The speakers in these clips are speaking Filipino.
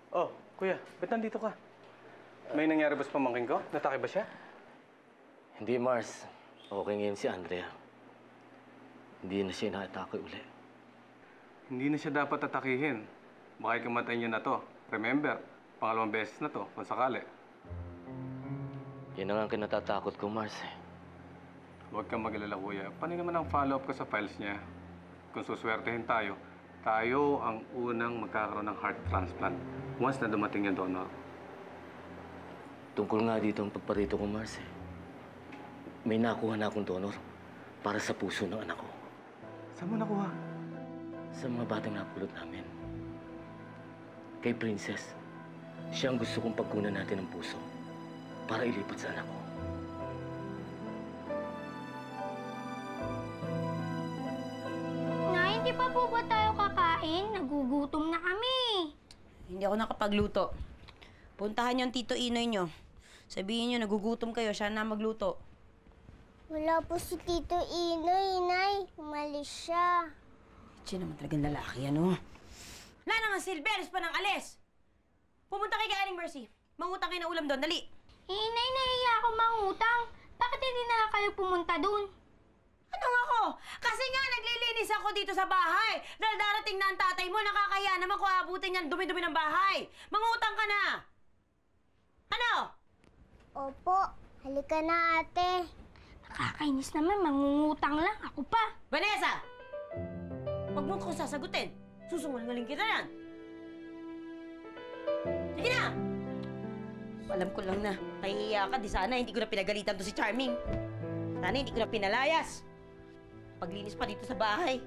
Oh, kuya, ba't nandito ka? May nangyari ba sa pamangkin ko? Natake ba siya? Hindi, Mars. Okay ngayon si Andrea. Hindi na siya inaatake uli. Hindi na siya dapat atakihin. Baka ikamatay niya na to. Remember, pangalawang beses na to, kung sakali. Yan ang kinatatakot ko, Mars. Huwag kang mag-alala, kuya. Paano naman ang follow-up ko sa files niya? Kung suswertehin tayo, tayo ang unang magkakaroon ng heart transplant once na dumating yung donor. Tungkol nga dito ang pagparito ko, Mars. May nakuha na akong donor para sa puso ng anak ko. Saan mo nakuha? Sa mga batang napulot namin. Kay Princess, siya ang gusto kong pagkunan natin ng puso para ilipat sa anak ko. Nay, hindi pa po ba tayo kakain? Nagugutom na kami. Hindi ako nakapagluto. Puntahan niyo ang Tito Inoy niyo. Sabihin niyo, nagugutom kayo, siya na magluto. Wala po si Tito Inoy, Nay. Umalis siya. Siya naman talagang lalaki, ano? Wala na nga silberes pa ng alis! Pumunta kay Aling Mercy. Mangutang kayo ng ulam doon, dali! Nay, nahiya ako mangutang. Bakit hindi na lang kayo pumunta dun? Anong ako? Kasi nga naglilinis ako dito sa bahay. Dahil darating na ang tatay mo, nakakahiya naman kung abutin niyan dumi-dumi ng bahay. Mangutang ka na! Ano? Opo, halika na ate. Nakakainis naman, mangungutang lang. Ako pa. Vanessa! Huwag mo ko sasagutin. Susungalingaling kita yan. Sige na! Alam ko lang na, nahihiya ka. Di sana hindi ko na pinagalitan to si Charming. Sana hindi ko na pinalayas. Paglinis pa dito sa bahay.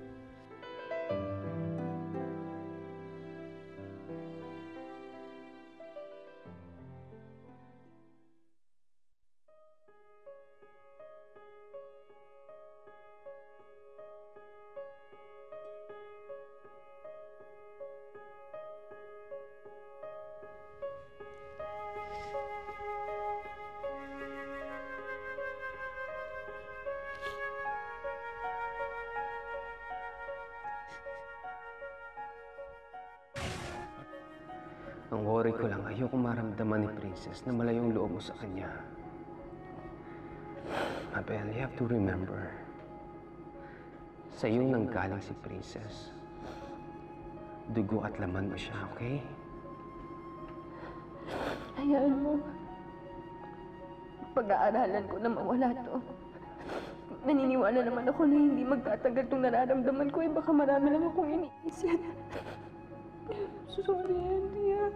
Ang worry ko lang, ayoko maramdaman ni Princess na malayo yung loob mo sa kanya. Abel, you have to remember, sa iyo nanggaling si Princess. Dugo at laman mo siya, okay? Hayaan mo. Pag-aaralan ko na mawala to. Naniniwala naman ako na hindi magtatagal itong nararamdaman ko. Baka marami lang akong iniisip. Sorry, Andrea.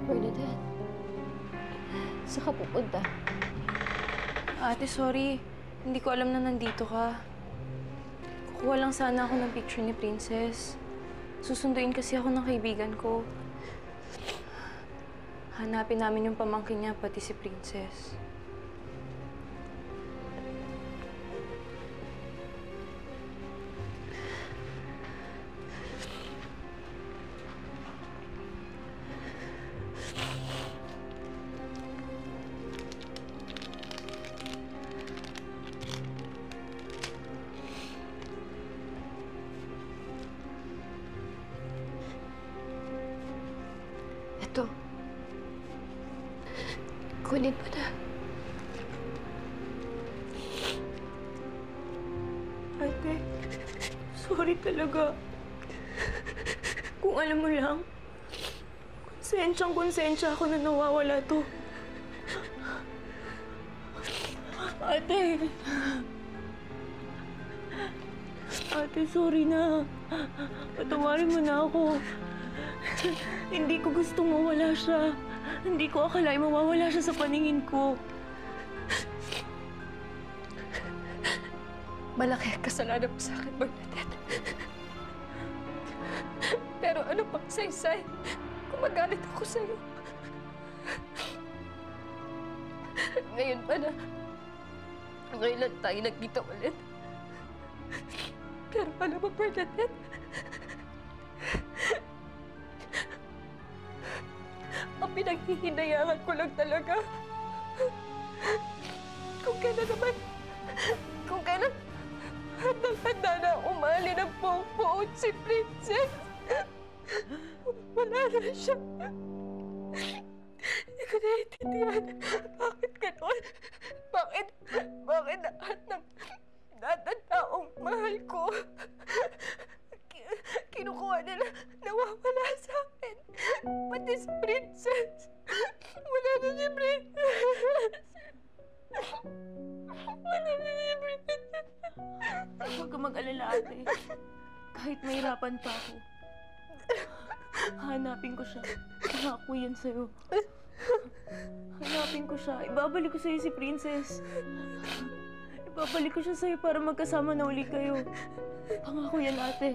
Bernadette, saan ka pupunta? Ate, sorry. Hindi ko alam na nandito ka. Kukuha lang sana ako ng picture ni Princess. Susunduin kasi ako ng kaibigan ko. Hanapin namin yung pamangkin niya, pati si Princess. Ito. Kunin mo na. Ate, sorry talaga. Kung alam mo lang, konsensya ako na nawawala to. Ate! Ate, sorry na. Patawarin mo na ako. Hindi ko gustong mawala siya. Hindi ko akalain mawawala siya sa paningin ko. Malaki ang kasalanan mo sa akin, Bernadette. Pero ano pang saysay magalit ako sa'yo. Ngayon pa na. Ngayon lang tayo nagkita ulit. Pero alam mo, Bernadette, ang pinaghihinayangan ko lang talaga. Kung kailan handang-handa na umali ng buong si Princess. Wala na siya. Hindi ko naiintindihan. Bakit gano'n? Bakit lahat ng taong mahal ko kinukuha nila, nawawala sa akin. Pati si Princess. Wala na si Princess. Wala na si Princess. Huwag ka mag-alala, ate. Kahit mahirapan pa ako, hanapin ko siya. Pangako yan sa'yo. Hanapin ko siya. Ibabalik ko sa'yo si Princess. Ibabalik ko siya sa'yo para magkasama na uli kayo. Pangako yan, ate.